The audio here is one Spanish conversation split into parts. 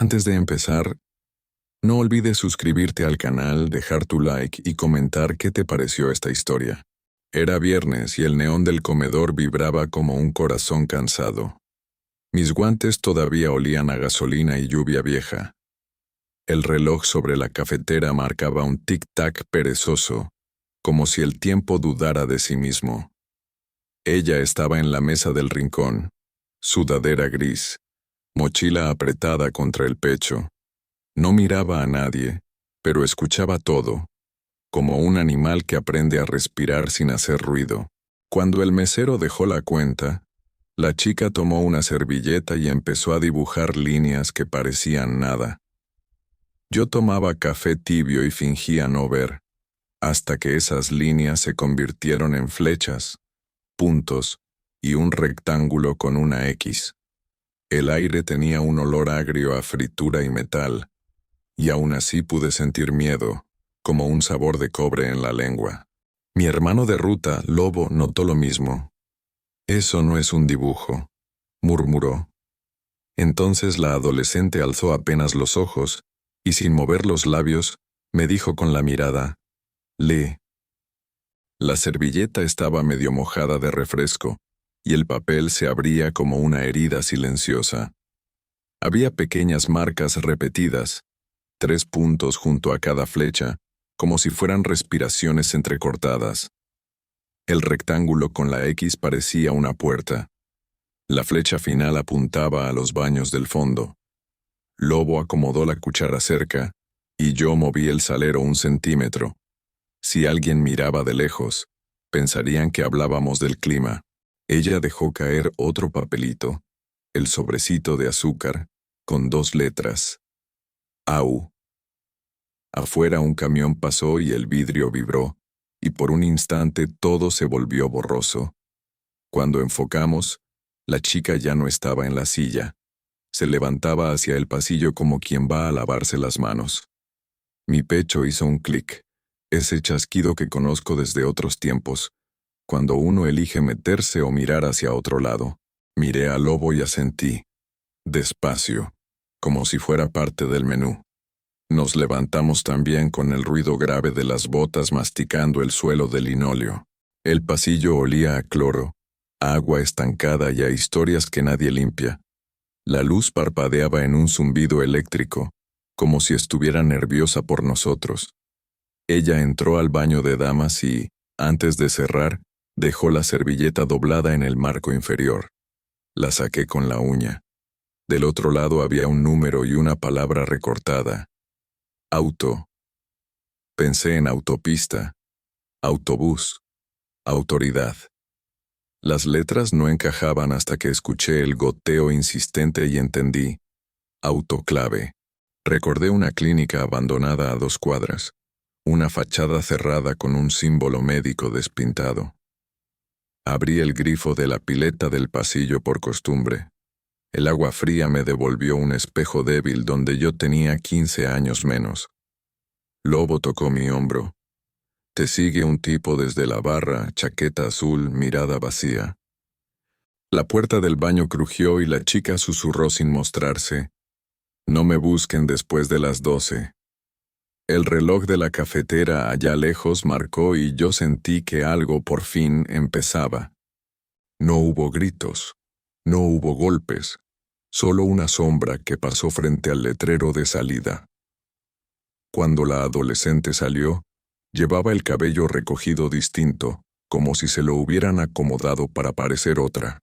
Antes de empezar, no olvides suscribirte al canal, dejar tu like y comentar qué te pareció esta historia. Era viernes y el neón del comedor vibraba como un corazón cansado. Mis guantes todavía olían a gasolina y lluvia vieja. El reloj sobre la cafetera marcaba un tic-tac perezoso, como si el tiempo dudara de sí mismo. Ella estaba en la mesa del rincón, sudadera gris, mochila apretada contra el pecho. No miraba a nadie, pero escuchaba todo, como un animal que aprende a respirar sin hacer ruido. Cuando el mesero dejó la cuenta, la chica tomó una servilleta y empezó a dibujar líneas que parecían nada. Yo tomaba café tibio y fingía no ver, hasta que esas líneas se convirtieron en flechas, puntos y un rectángulo con una X. El aire tenía un olor agrio a fritura y metal, y aún así pude sentir miedo, como un sabor de cobre en la lengua. Mi hermano de ruta, Lobo, notó lo mismo. «Eso no es un dibujo», murmuró. Entonces la adolescente alzó apenas los ojos, y sin mover los labios, me dijo con la mirada, «Lee». La servilleta estaba medio mojada de refresco, y el papel se abría como una herida silenciosa. Había pequeñas marcas repetidas, 3 puntos junto a cada flecha, como si fueran respiraciones entrecortadas. El rectángulo con la X parecía una puerta. La flecha final apuntaba a los baños del fondo. Lobo acomodó la cuchara cerca, y yo moví el salero 1 centímetro. Si alguien miraba de lejos, pensarían que hablábamos del clima. Ella dejó caer otro papelito, el sobrecito de azúcar, con 2 letras. AU. Afuera un camión pasó y el vidrio vibró, y por un instante todo se volvió borroso. Cuando enfocamos, la chica ya no estaba en la silla. Se levantaba hacia el pasillo como quien va a lavarse las manos. Mi pecho hizo un clic, ese chasquido que conozco desde otros tiempos, cuando uno elige meterse o mirar hacia otro lado. Miré a Lobo y asentí, despacio, como si fuera parte del menú. Nos levantamos también con el ruido grave de las botas masticando el suelo de linóleo. El pasillo olía a cloro, a agua estancada y a historias que nadie limpia. La luz parpadeaba en un zumbido eléctrico, como si estuviera nerviosa por nosotros. Ella entró al baño de damas y, antes de cerrar, dejó la servilleta doblada en el marco inferior. La saqué con la uña. Del otro lado había un número y una palabra recortada. Auto. Pensé en autopista, autobús, autoridad. Las letras no encajaban hasta que escuché el goteo insistente y entendí. Autoclave. Recordé una clínica abandonada a 2 cuadras, una fachada cerrada con un símbolo médico despintado. Abrí el grifo de la pileta del pasillo por costumbre. El agua fría me devolvió un espejo débil donde yo tenía 15 años menos. Lobo tocó mi hombro. Te sigue un tipo desde la barra, chaqueta azul, mirada vacía. La puerta del baño crujió y la chica susurró sin mostrarse. No me busquen después de las 12. El reloj de la cafetera allá lejos marcó y yo sentí que algo por fin empezaba. No hubo gritos. No hubo golpes, solo una sombra que pasó frente al letrero de salida. Cuando la adolescente salió, llevaba el cabello recogido distinto, como si se lo hubieran acomodado para parecer otra.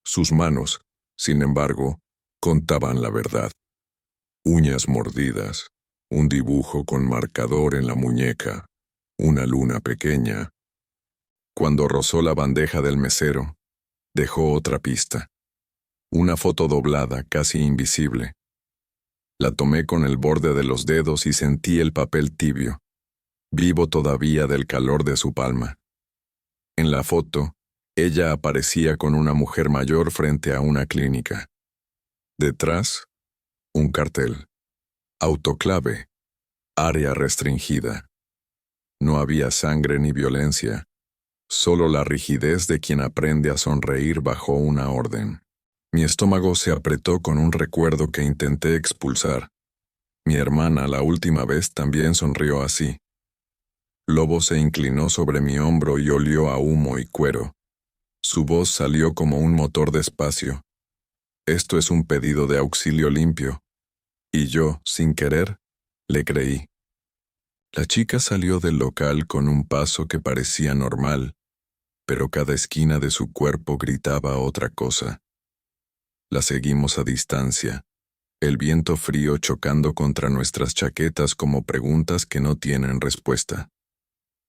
Sus manos, sin embargo, contaban la verdad. Uñas mordidas, un dibujo con marcador en la muñeca, una luna pequeña. Cuando rozó la bandeja del mesero, dejó otra pista. Una foto doblada, casi invisible. La tomé con el borde de los dedos y sentí el papel tibio, vivo todavía del calor de su palma. En la foto, ella aparecía con una mujer mayor frente a una clínica. Detrás, un cartel. Autoclave. Área restringida. No había sangre ni violencia. Solo la rigidez de quien aprende a sonreír bajo una orden. Mi estómago se apretó con un recuerdo que intenté expulsar. Mi hermana la última vez también sonrió así. Lobo se inclinó sobre mi hombro y olió a humo y cuero. Su voz salió como un motor despacio. Esto es un pedido de auxilio limpio. Y yo, sin querer, le creí. La chica salió del local con un paso que parecía normal, pero cada esquina de su cuerpo gritaba otra cosa. La seguimos a distancia, el viento frío chocando contra nuestras chaquetas como preguntas que no tienen respuesta.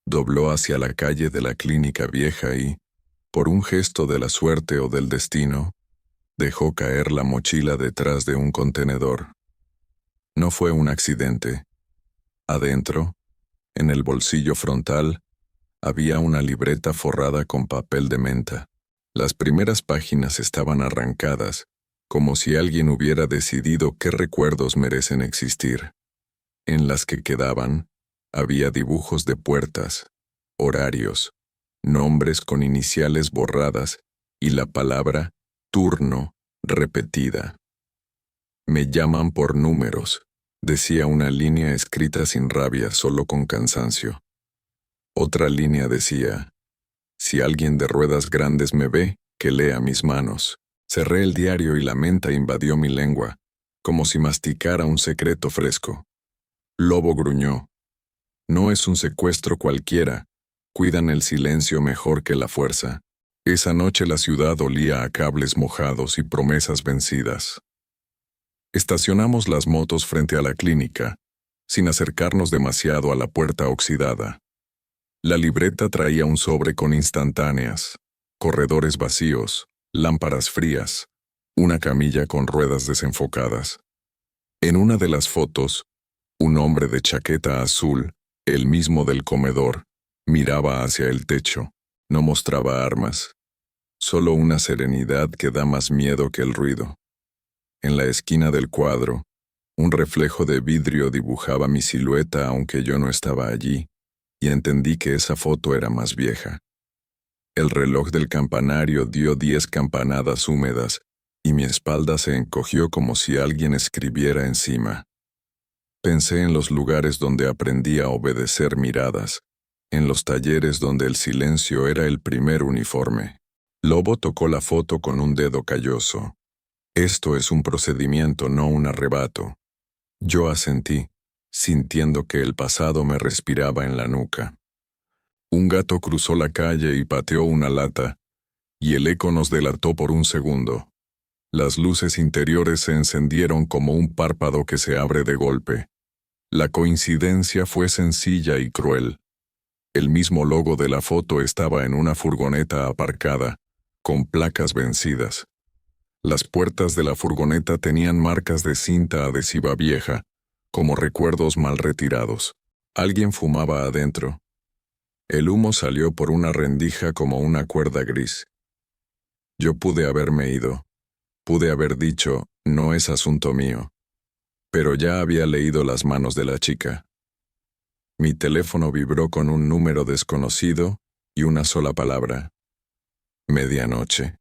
Dobló hacia la calle de la clínica vieja y, por un gesto de la suerte o del destino, dejó caer la mochila detrás de un contenedor. No fue un accidente. Adentro, en el bolsillo frontal, había una libreta forrada con papel de menta. Las primeras páginas estaban arrancadas, como si alguien hubiera decidido qué recuerdos merecen existir. En las que quedaban, había dibujos de puertas, horarios, nombres con iniciales borradas y la palabra turno repetida. Me llaman por números, decía una línea escrita sin rabia, solo con cansancio. Otra línea decía, si alguien de ruedas grandes me ve, que lea mis manos. Cerré el diario y la menta invadió mi lengua, como si masticara un secreto fresco. Lobo gruñó. No es un secuestro cualquiera, cuidan el silencio mejor que la fuerza. Esa noche la ciudad olía a cables mojados y promesas vencidas. Estacionamos las motos frente a la clínica, sin acercarnos demasiado a la puerta oxidada. La libreta traía un sobre con instantáneas, corredores vacíos, lámparas frías, una camilla con ruedas desenfocadas. En una de las fotos, un hombre de chaqueta azul, el mismo del comedor, miraba hacia el techo. No mostraba armas, solo una serenidad que da más miedo que el ruido. En la esquina del cuadro, un reflejo de vidrio dibujaba mi silueta aunque yo no estaba allí, y entendí que esa foto era más vieja. El reloj del campanario dio 10 campanadas húmedas, y mi espalda se encogió como si alguien escribiera encima. Pensé en los lugares donde aprendí a obedecer miradas, en los talleres donde el silencio era el primer uniforme. Lobo tocó la foto con un dedo calloso. Esto es un procedimiento, no un arrebato. Yo asentí, sintiendo que el pasado me respiraba en la nuca. Un gato cruzó la calle y pateó una lata, y el eco nos delató por un segundo. Las luces interiores se encendieron como un párpado que se abre de golpe. La coincidencia fue sencilla y cruel. El mismo logo de la foto estaba en una furgoneta aparcada, con placas vencidas. Las puertas de la furgoneta tenían marcas de cinta adhesiva vieja, como recuerdos mal retirados. Alguien fumaba adentro. El humo salió por una rendija como una cuerda gris. Yo pude haberme ido. Pude haber dicho, no es asunto mío. Pero ya había leído las manos de la chica. Mi teléfono vibró con un número desconocido y una sola palabra. Medianoche.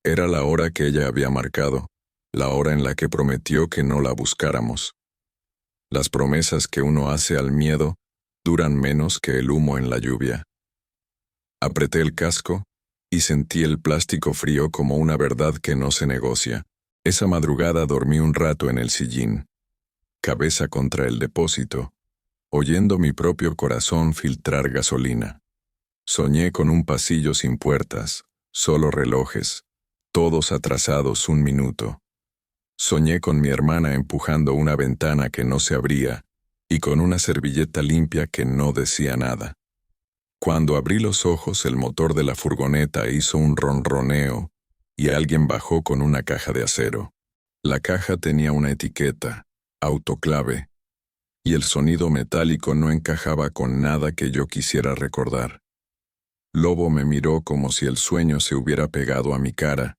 Era la hora que ella había marcado, la hora en la que prometió que no la buscáramos. Las promesas que uno hace al miedo duran menos que el humo en la lluvia. Apreté el casco y sentí el plástico frío como una verdad que no se negocia. Esa madrugada dormí un rato en el sillín, cabeza contra el depósito, oyendo mi propio corazón filtrar gasolina. Soñé con un pasillo sin puertas, solo relojes, todos atrasados 1 minuto. Soñé con mi hermana empujando una ventana que no se abría y con una servilleta limpia que no decía nada. Cuando abrí los ojos, el motor de la furgoneta hizo un ronroneo y alguien bajó con una caja de acero. La caja tenía una etiqueta, autoclave, y el sonido metálico no encajaba con nada que yo quisiera recordar. Lobo me miró como si el sueño se hubiera pegado a mi cara.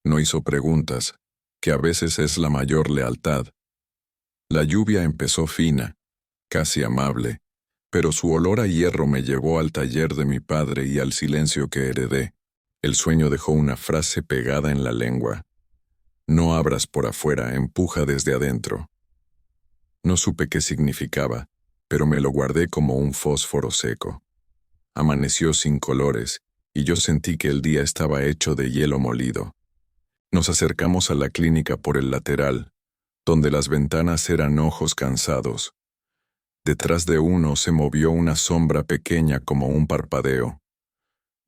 No hizo preguntas, que a veces es la mayor lealtad. La lluvia empezó fina, casi amable, pero su olor a hierro me llevó al taller de mi padre y al silencio que heredé. El sueño dejó una frase pegada en la lengua. No abras por afuera, empuja desde adentro. No supe qué significaba, pero me lo guardé como un fósforo seco. Amaneció sin colores, y yo sentí que el día estaba hecho de hielo molido. Nos acercamos a la clínica por el lateral, donde las ventanas eran ojos cansados. Detrás de uno se movió una sombra pequeña como un parpadeo.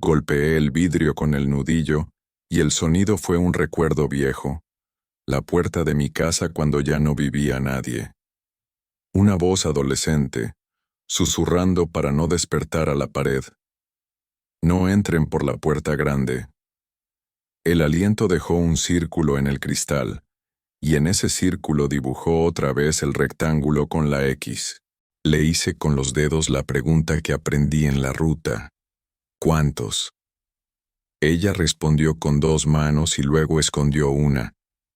Golpeé el vidrio con el nudillo, y el sonido fue un recuerdo viejo. La puerta de mi casa cuando ya no vivía nadie. Una voz adolescente, susurrando para no despertar a la pared. No entren por la puerta grande. El aliento dejó un círculo en el cristal, y en ese círculo dibujó otra vez el rectángulo con la X. Le hice con los dedos la pregunta que aprendí en la ruta. ¿Cuántos? Ella respondió con 2 manos y luego escondió una,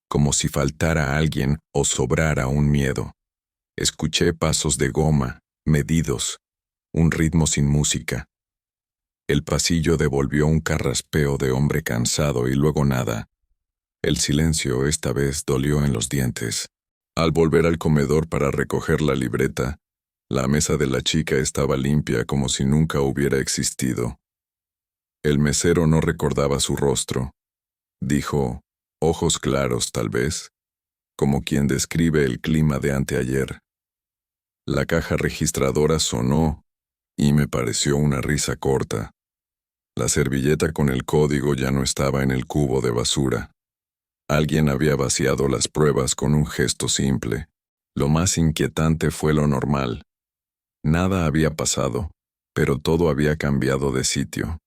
como si faltara alguien o sobrara un miedo. Escuché pasos de goma, medidos, un ritmo sin música. El pasillo devolvió un carraspeo de hombre cansado y luego nada. El silencio esta vez dolió en los dientes. Al volver al comedor para recoger la libreta, la mesa de la chica estaba limpia como si nunca hubiera existido. El mesero no recordaba su rostro. Dijo, ojos claros tal vez, como quien describe el clima de anteayer. La caja registradora sonó y me pareció una risa corta. La servilleta con el código ya no estaba en el cubo de basura. Alguien había vaciado las pruebas con un gesto simple. Lo más inquietante fue lo normal. Nada había pasado, pero todo había cambiado de sitio.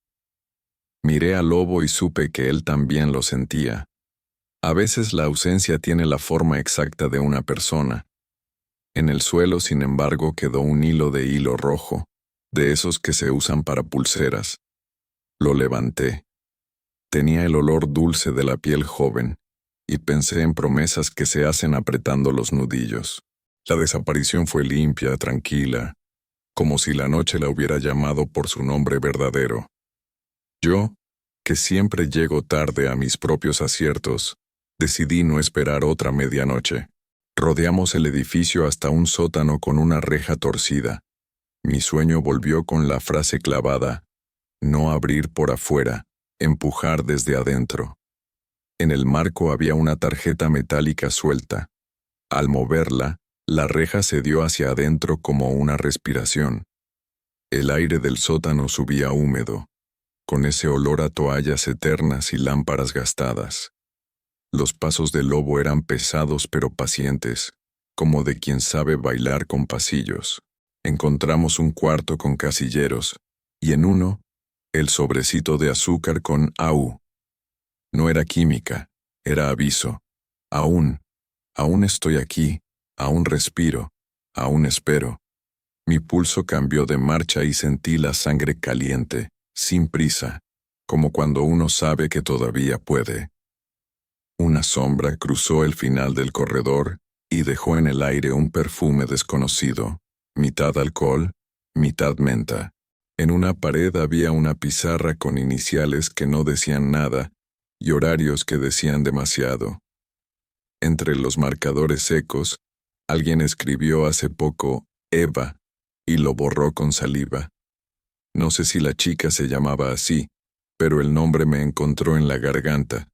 Miré a Lobo y supe que él también lo sentía. A veces la ausencia tiene la forma exacta de una persona. En el suelo, sin embargo, quedó un hilo de hilo rojo, de esos que se usan para pulseras. Lo levanté. Tenía el olor dulce de la piel joven, y pensé en promesas que se hacen apretando los nudillos. La desaparición fue limpia, tranquila, como si la noche la hubiera llamado por su nombre verdadero. Yo, que siempre llego tarde a mis propios aciertos, decidí no esperar otra medianoche. Rodeamos el edificio hasta un sótano con una reja torcida. Mi sueño volvió con la frase clavada: no abrir por afuera, empujar desde adentro. En el marco había una tarjeta metálica suelta. Al moverla, la reja se dio hacia adentro como una respiración. El aire del sótano subía húmedo, con ese olor a toallas eternas y lámparas gastadas. Los pasos del Lobo eran pesados pero pacientes, como de quien sabe bailar con pasillos. Encontramos un cuarto con casilleros, y en uno, el sobrecito de azúcar con AU. No era química, era aviso. Aún estoy aquí, aún respiro, aún espero. Mi pulso cambió de marcha y sentí la sangre caliente, sin prisa, como cuando uno sabe que todavía puede. Una sombra cruzó el final del corredor y dejó en el aire un perfume desconocido, mitad alcohol, mitad menta. En una pared había una pizarra con iniciales que no decían nada y horarios que decían demasiado. Entre los marcadores secos, alguien escribió hace poco Eva y lo borró con saliva. No sé si la chica se llamaba así, pero el nombre me encontró en la garganta.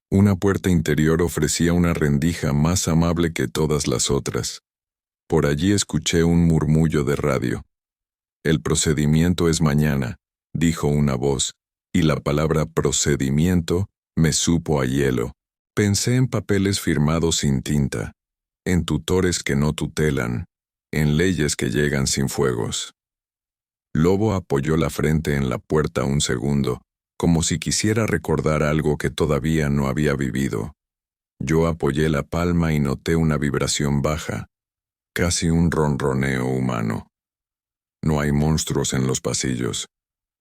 Una puerta interior ofrecía una rendija más amable que todas las otras. Por allí escuché un murmullo de radio. El procedimiento es mañana, dijo una voz, y la palabra procedimiento me supo a hielo. Pensé en papeles firmados sin tinta, en tutores que no tutelan, en leyes que llegan sin fuegos. Lobo apoyó la frente en la puerta un segundo, como si quisiera recordar algo que todavía no había vivido. Yo apoyé la palma y noté una vibración baja, casi un ronroneo humano. No hay monstruos en los pasillos.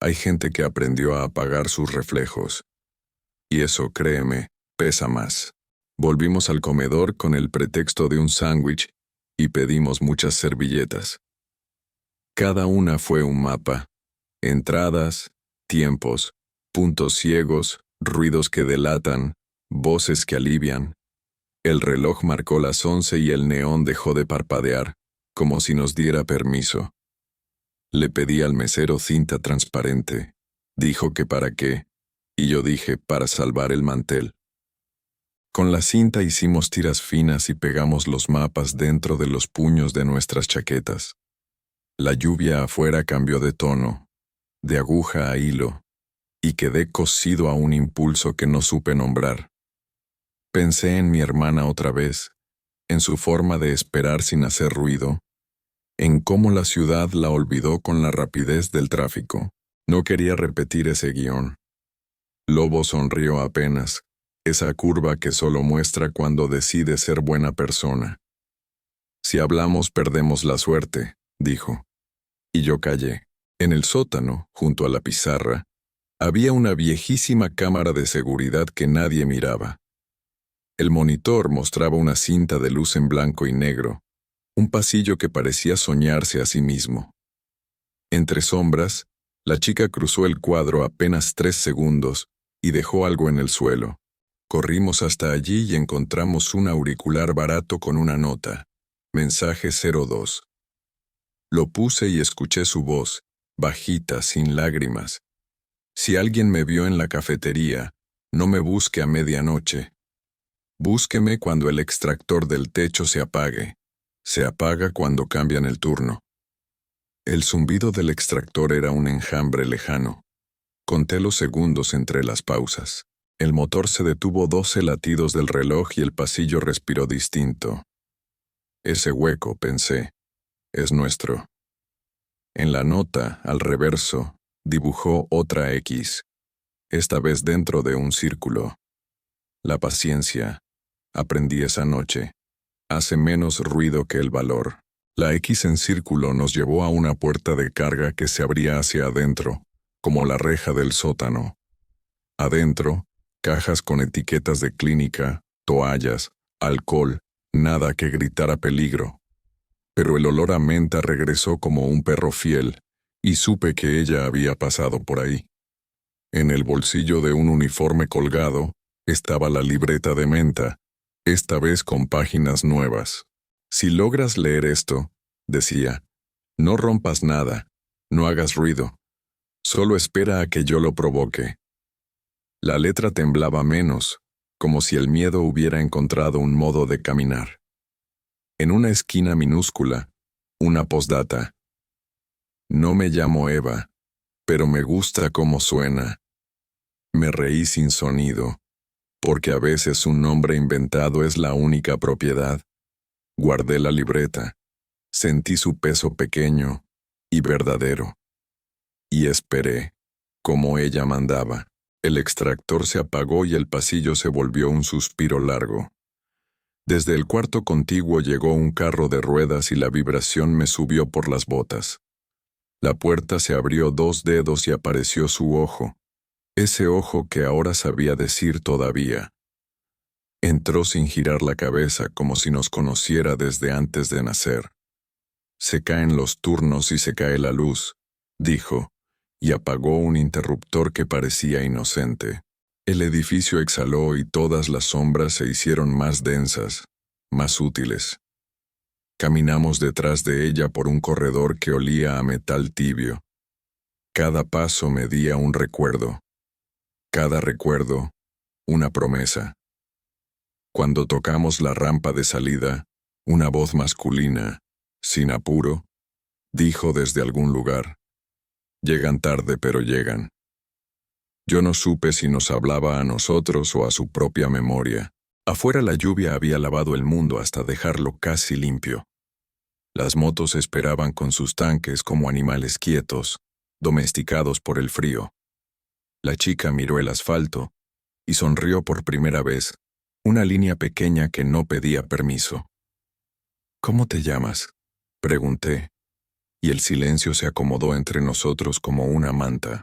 Hay gente que aprendió a apagar sus reflejos. Y eso, créeme, pesa más. Volvimos al comedor con el pretexto de un sándwich y pedimos muchas servilletas. Cada una fue un mapa. Entradas, tiempos, puntos ciegos, ruidos que delatan, voces que alivian. El reloj marcó las 11 y el neón dejó de parpadear, como si nos diera permiso. Le pedí al mesero cinta transparente. Dijo que para qué, y yo dije para salvar el mantel. Con la cinta hicimos tiras finas y pegamos los mapas dentro de los puños de nuestras chaquetas. La lluvia afuera cambió de tono, de aguja a hilo, y quedé cosido a un impulso que no supe nombrar. Pensé en mi hermana otra vez, en su forma de esperar sin hacer ruido, en cómo la ciudad la olvidó con la rapidez del tráfico. No quería repetir ese guión. Lobo sonrió apenas, esa curva que solo muestra cuando decide ser buena persona. Si hablamos perdemos la suerte, dijo. Y yo callé. En el sótano, junto a la pizarra, había una viejísima cámara de seguridad que nadie miraba. El monitor mostraba una cinta de luz en blanco y negro, un pasillo que parecía soñarse a sí mismo. Entre sombras, la chica cruzó el cuadro apenas 3 segundos y dejó algo en el suelo. Corrimos hasta allí y encontramos un auricular barato con una nota. Mensaje 02. Lo puse y escuché su voz, bajita, sin lágrimas. Si alguien me vio en la cafetería, no me busque a medianoche. Búsqueme cuando el extractor del techo se apague. Se apaga cuando cambian el turno. El zumbido del extractor era un enjambre lejano. Conté los segundos entre las pausas. El motor se detuvo 12 latidos del reloj y el pasillo respiró distinto. Ese hueco, pensé, es nuestro. En la nota, al reverso, dibujó otra X, esta vez dentro de un círculo. La paciencia, aprendí esa noche, hace menos ruido que el valor. La X en círculo nos llevó a una puerta de carga que se abría hacia adentro, como la reja del sótano. Adentro, cajas con etiquetas de clínica, toallas, alcohol, nada que gritara peligro. Pero el olor a menta regresó como un perro fiel, y supe que ella había pasado por ahí. En el bolsillo de un uniforme colgado estaba la libreta de menta, esta vez con páginas nuevas. Si logras leer esto, decía, no rompas nada, no hagas ruido, solo espera a que yo lo provoque. La letra temblaba menos, como si el miedo hubiera encontrado un modo de caminar. En una esquina minúscula, una postdata. No me llamo Eva, pero me gusta cómo suena. Me reí sin sonido, porque a veces un nombre inventado es la única propiedad. Guardé la libreta, sentí su peso pequeño y verdadero. Y esperé, como ella mandaba. El extractor se apagó y el pasillo se volvió un suspiro largo. Desde el cuarto contiguo llegó un carro de ruedas y la vibración me subió por las botas. La puerta se abrió 2 dedos y apareció su ojo, ese ojo que ahora sabía decir todavía. Entró sin girar la cabeza como si nos conociera desde antes de nacer. Se caen los turnos y se cae la luz, dijo, y apagó un interruptor que parecía inocente. El edificio exhaló y todas las sombras se hicieron más densas, más útiles. Caminamos detrás de ella por un corredor que olía a metal tibio. Cada paso medía un recuerdo. Cada recuerdo, una promesa. Cuando tocamos la rampa de salida, una voz masculina, sin apuro, dijo desde algún lugar, «Llegan tarde, pero llegan». Yo no supe si nos hablaba a nosotros o a su propia memoria. Afuera la lluvia había lavado el mundo hasta dejarlo casi limpio. Las motos esperaban con sus tanques como animales quietos, domesticados por el frío. La chica miró el asfalto y sonrió por primera vez, una línea pequeña que no pedía permiso. «¿Cómo te llamas?», pregunté, y el silencio se acomodó entre nosotros como una manta.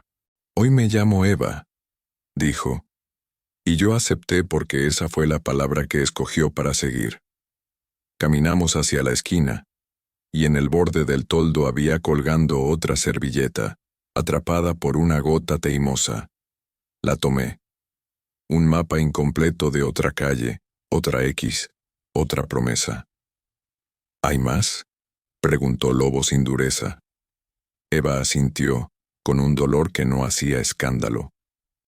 «Hoy me llamo Eva», dijo, y yo acepté porque esa fue la palabra que escogió para seguir. Caminamos hacia la esquina, y en el borde del toldo había colgando otra servilleta, atrapada por una gota teimosa. La tomé. Un mapa incompleto de otra calle, otra X, otra promesa. ¿Hay más?, preguntó Lobo sin dureza. Eva asintió, con un dolor que no hacía escándalo.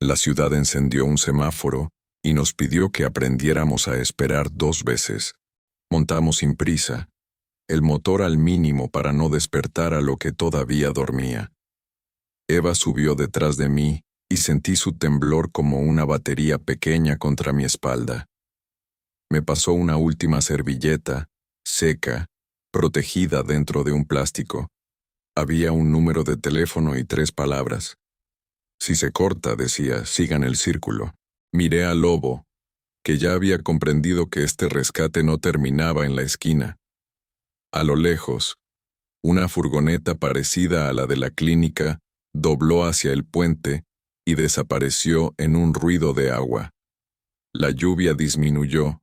La ciudad encendió un semáforo y nos pidió que aprendiéramos a esperar 2 veces. Montamos sin prisa, el motor al mínimo para no despertar a lo que todavía dormía. Eva subió detrás de mí y sentí su temblor como una batería pequeña contra mi espalda. Me pasó una última servilleta, seca, protegida dentro de un plástico. Había un número de teléfono y 3 palabras. Si se corta, decía, sigan el círculo. Miré a Lobo, que ya había comprendido que este rescate no terminaba en la esquina. A lo lejos, una furgoneta parecida a la de la clínica dobló hacia el puente y desapareció en un ruido de agua. La lluvia disminuyó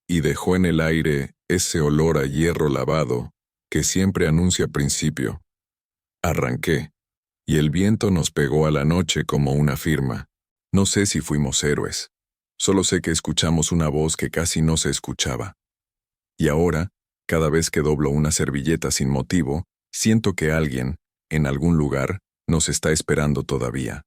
y dejó en el aire ese olor a hierro lavado que siempre anuncia principio. Arranqué, y el viento nos pegó a la noche como una firma. No sé si fuimos héroes. Solo sé que escuchamos una voz que casi no se escuchaba. Y ahora, cada vez que doblo una servilleta sin motivo, siento que alguien, en algún lugar, nos está esperando todavía.